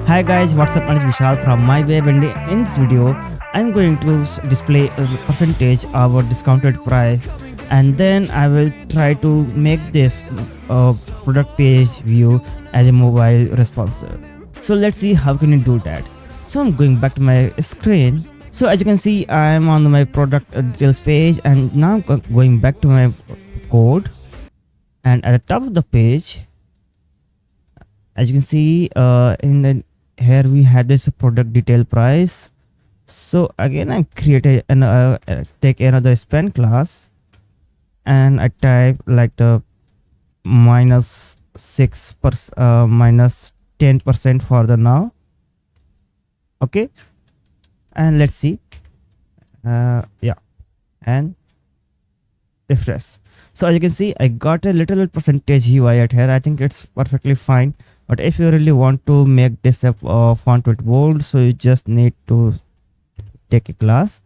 Hi guys, what's up? My name is Vishal from my web, and in this video I'm going to display a percentage of a discounted price, and then I will try to make this product page view as a mobile responsive. So let's see how can you do that. So I'm going back to my screen. So as you can see, I'm on my product details page, and now I'm going back to my code, and at the top of the page, as you can see, in the here we had this product detail price. So again I created an take another spend class, and I type like the minus 10% for the now. Okay, and let's see. Yeah, and refresh. So as you can see, I got a little percentage UI at here. I think it's perfectly fine, but if you really want to make this a font width bold, so you just need to take a class.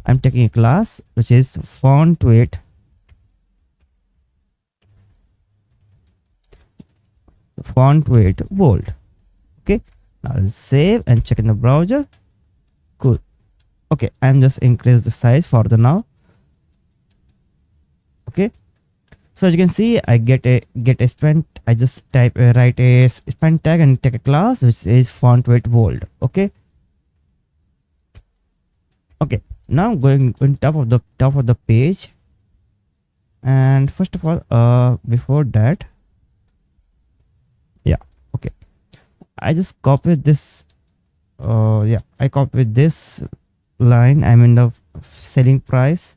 I'm taking a class which is font weight bold. Okay, now I'll save and check in the browser. Cool. Okay, I'm just increase the size for the now. Okay, so as you can see, I get a spend. I just write a spend tag and take a class which is font weight bold. Okay, now I'm going on top of the page, and first of all, before that, yeah, okay, I just copied this. I copied this line. I'm in the selling price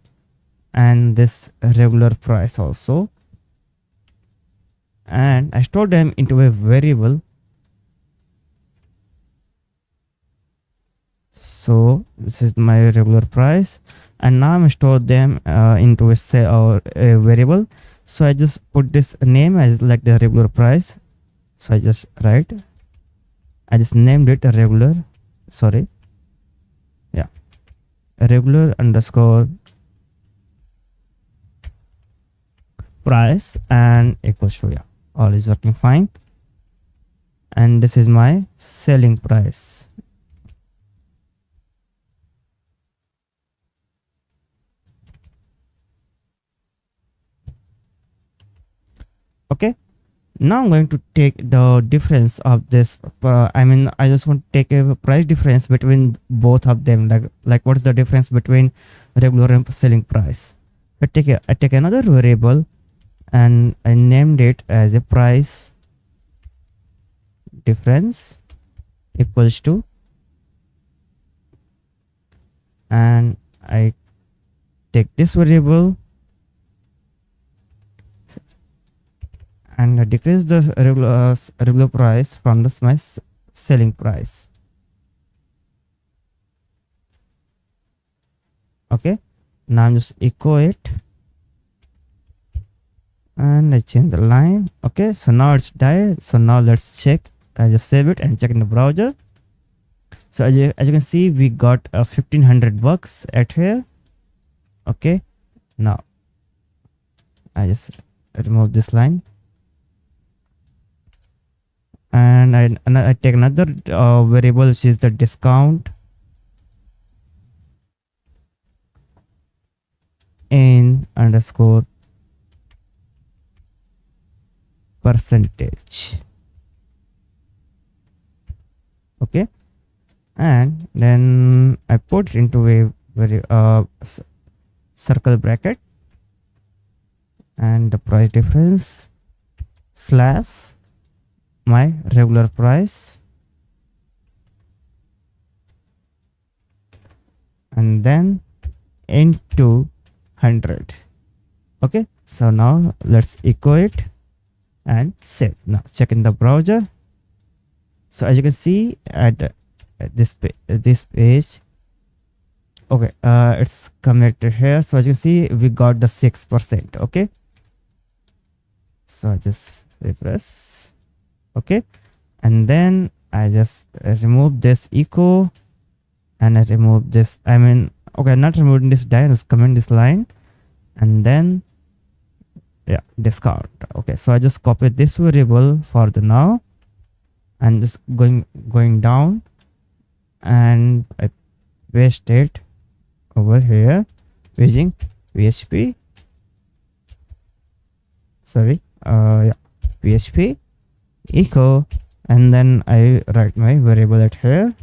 and this regular price also, and I stored them into a variable. So this is my regular price, and now I'm stored them into a variable. So I just put this name as like the regular price. So I just named it a regular, sorry, yeah, a regular underscore price and equals to, yeah, all is working fine, and this is my selling price. Okay, now I'm going to take the difference of this. I just want to take a price difference between both of them, like what's the difference between regular and selling price. I take another variable, and I named it as a price difference equals to, and I take this variable and I decrease the regular price from my selling price. Okay, now I'm just echo it, and I change the line. Okay, so now it's died. So now let's check. I just save it and check in the browser. So as you can see, we got $1,500 at here. Okay, now I just remove this line, and I take another variable which is the discount in underscore percentage. Okay, and then I put it into a very circle bracket, and the price difference slash my regular price, and then into 100. Okay, so now let's echo it and save. Now check in the browser. So as you can see at this page, okay, it's connected here. So as you can see, we got the 6%. Okay, so I just refresh. Okay, and then I just remove this echo, and I remove this, okay, not removing this die, just comment this line, and then yeah, discount. Okay, so I just copied this variable for the now, and just going down, and I paste it over here using PHP, sorry, yeah, PHP echo, and then I write my variable at here,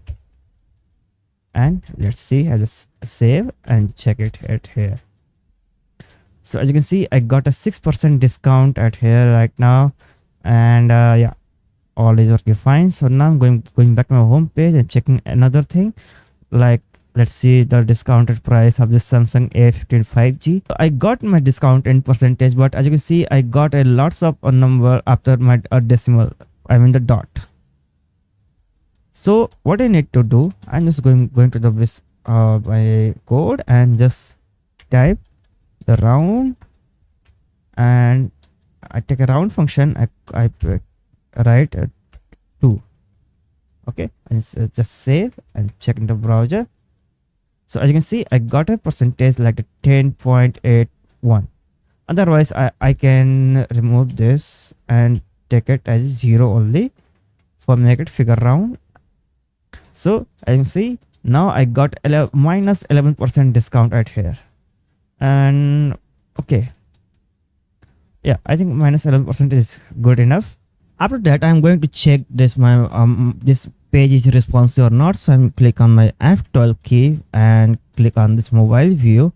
and let's see. I just save and check it at here. So as you can see, I got a 6% discount at here right now, and yeah, all is working fine. So now I'm going back to my home page and checking another thing, like let's see the discounted price of this Samsung A15 5G. I got my discount in percentage, but as you can see, I got a lots of a number after my decimal, I mean the dot. So what I need to do, I'm just going to the my code and just type the round, and I take a round function. I write 2. Okay, and just save and check in the browser. So as you can see, I got a percentage like the 10.81. Otherwise, I can remove this and take it as 0 only for make it figure round. So as you can see, now I got minus 11% discount right here. And okay, yeah, I think minus 11% is good enough. After that, I'm going to check this my this page is responsive or not. So I'm click on my F12 key and click on this mobile view.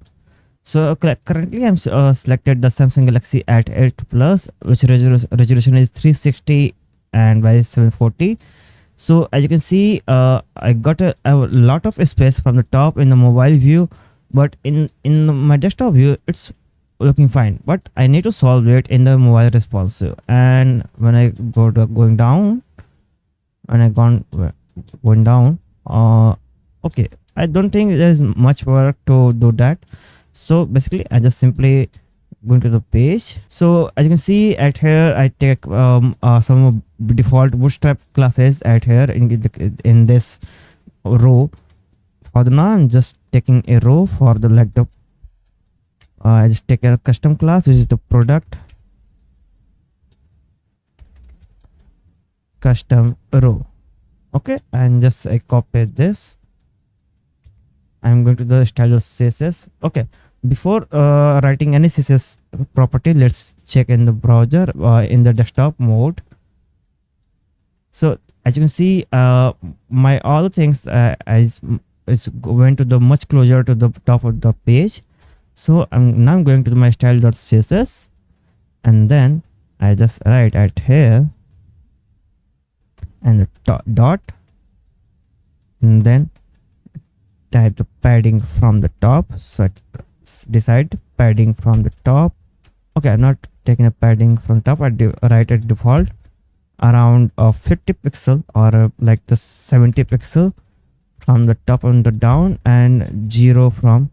So currently I'm selected the Samsung Galaxy A8 Plus, which resolution is 360 and by 740. So as you can see, I got a lot of space from the top in the mobile view, but in my desktop view it's looking fine, but I need to solve it in the mobile responsive. And when I going down, okay, I don't think there's much work to do that. So basically I just simply going to the page. So as you can see at here, I take some default bootstrap classes at here in this row. For the now, I'm just taking a row for the like the I just take a custom class, which is the product custom row. Okay, and just I copy this. I'm going to the style.css. Okay, before writing any CSS property, let's check in the browser in the desktop mode. So as you can see, my all the things is going to the much closer to the top of the page. So I'm going to my style.css, and then I just write at here and the dot, and then type the padding from the top. So decide padding from the top. Okay, I'm not taking a padding from top. I write at default around 50 pixel or like the 70 pixel from the top and the down, and 0 from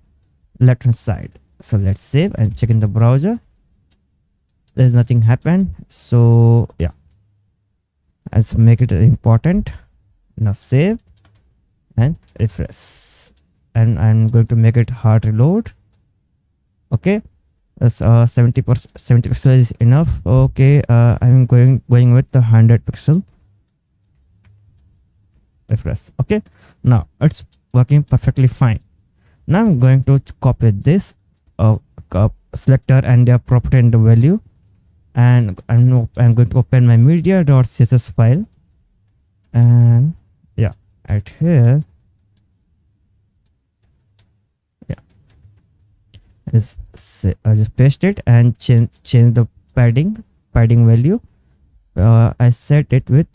left hand side. So let's save and check in the browser. There's nothing happened. So yeah, let's make it important. Now save and refresh, and I'm going to make it hard reload. Okay, that's 70 pixel is enough. Okay, I'm going with the 100 pixel. Refresh. Okay, now it's working perfectly fine. Now I'm going to copy this selector and their property and the value, and I'm going to open my media.css file, and yeah, at here, yeah, I just paste it and change the padding value. I set it with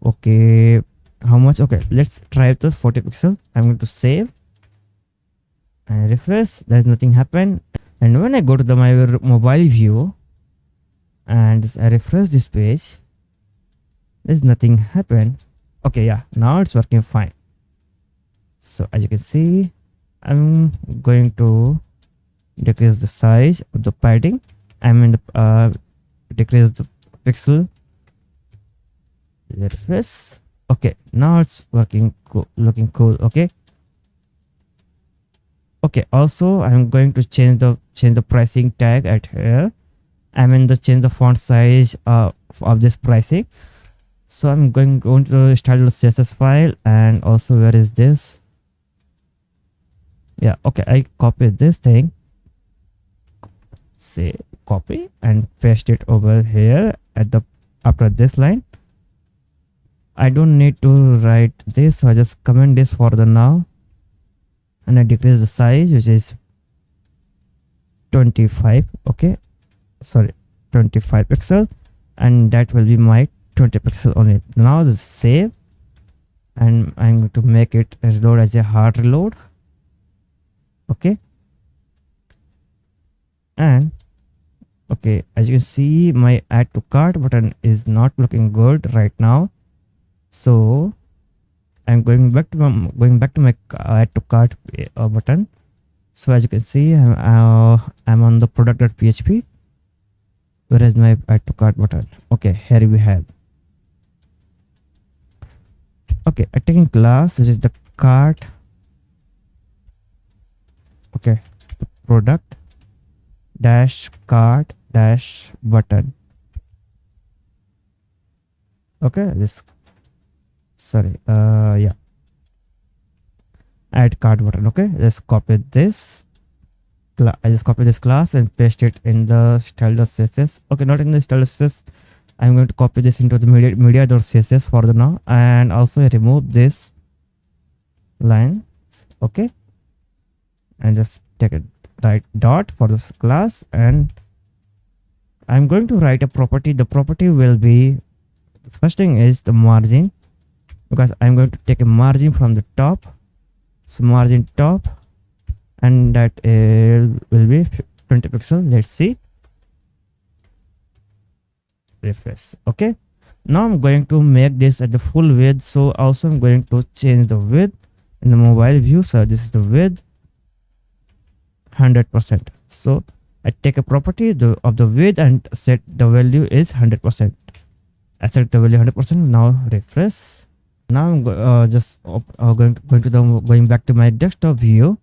okay, how much? Okay, let's try to 40 pixel. I'm going to save and refresh. There's nothing happen. And when I go to the my mobile view and I refresh this page, there's nothing happen. Okay, yeah, now it's working fine. So as you can see, I'm going to decrease the size of the padding. I'm in the decrease the pixel. Refresh. Okay, now it's working cool, looking cool. Okay. Okay, also I'm going to change the pricing tag at here. I'm in the change the font size of this pricing. So I'm going to style the CSS file, and also where is this? Yeah, okay, I copied this thing, say copy and paste it over here at the after this line. I don't need to write this, so I just comment this for the now, and I decrease the size, which is 25. Okay, sorry, 25 pixel, and that will be my 20 pixel on it. Now just save, and I'm going to make it reload as a hard reload. Okay, and okay, as you can see, my add to cart button is not looking good right now, so I'm going back to my add to cart button. So as you can see, I'm on the product.php. Where is my add to cart button? Okay, here we have. Okay, I taking class which is the cart. Okay, product dash cart dash button. Okay, this, sorry, yeah, add cart button. Okay, just copy this. I just copy this class and paste it in the style.css. Okay, not in the style.css. I'm going to copy this into the media.css for the now, and also I remove this line. Okay, and just take a right dot for this class, and I'm going to write a property. The property will be, the first thing is the margin, because I'm going to take a margin from the top. So margin top, and that will be 20 pixel. Let's see, refresh. Okay, now I'm going to make this at the full width, so also I'm going to change the width in the mobile view. So this is the width 100%. So I take a property of the width and set the value is 100%. I set the value 100%. Now refresh. Now I'm going back to my desktop view.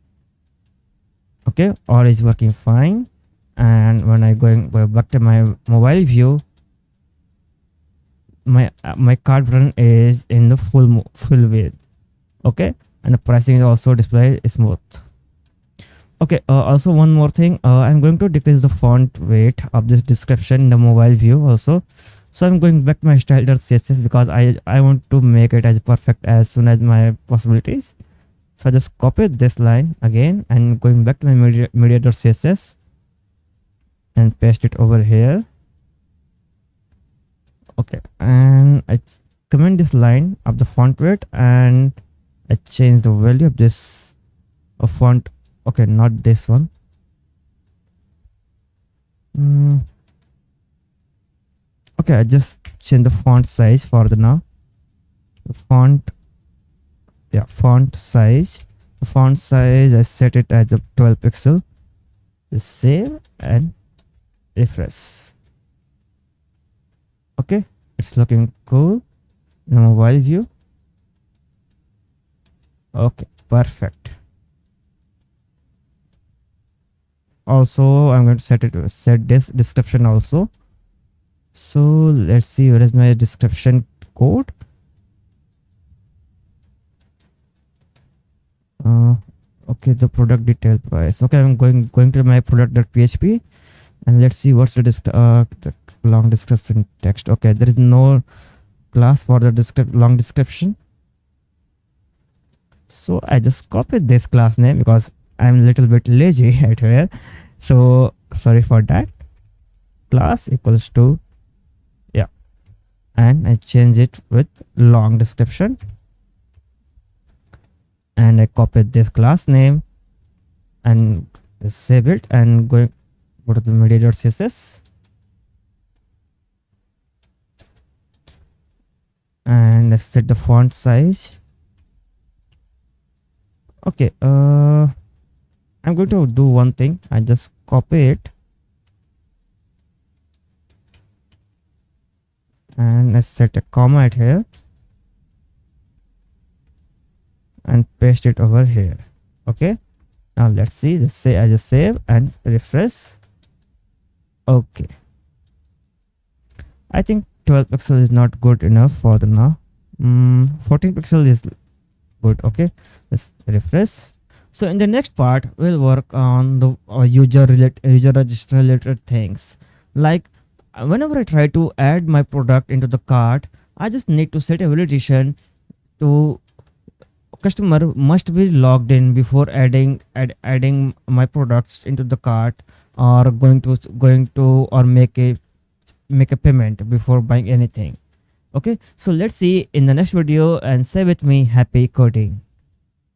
Okay, all is working fine. And when I go back to my mobile view, my card button is in the full width. Okay, and the pricing is also displayed smooth. Okay, also one more thing, I'm going to decrease the font weight of this description in the mobile view also. So I'm going back to my style.css because I want to make it as perfect as soon as my possibilities. So I just copy this line again and going back to my media.css and paste it over here. Okay, and I comment this line of the font weight, and I change the value of this font. Okay, not this one. Okay, I just change the font size for the now. The font, yeah, font size. The font size, I set it as a 12 pixel. Just save and refresh. Okay, it's looking cool in the mobile view. Okay, perfect. Also, I'm going to set this description also. So let's see, where is my description code? Okay, the product detail price. Okay, I'm going to my product.php, and let's see what's the long description text. Okay, there is no class for the long description, so I just copied this class name because I'm a little bit lazy at here. So sorry for that. Class equals to, yeah, and I change it with long description, and I copied this class name and save it and go to the media.css and set the font size. Okay, I'm going to do one thing. I just copy it and I set a comma right here and paste it over here. Okay, now let's see. Let's say I just save and refresh. Okay, I think 12 pixel is not good enough for the now. 14 pixel is good. Okay, let's refresh. So in the next part we'll work on the user register related things, like whenever I try to add my product into the cart, I just need to set a validation to customer must be logged in before adding my products into the cart, or going to or make a payment before buying anything. Okay, so let's see in the next video, and stay with me. Happy coding.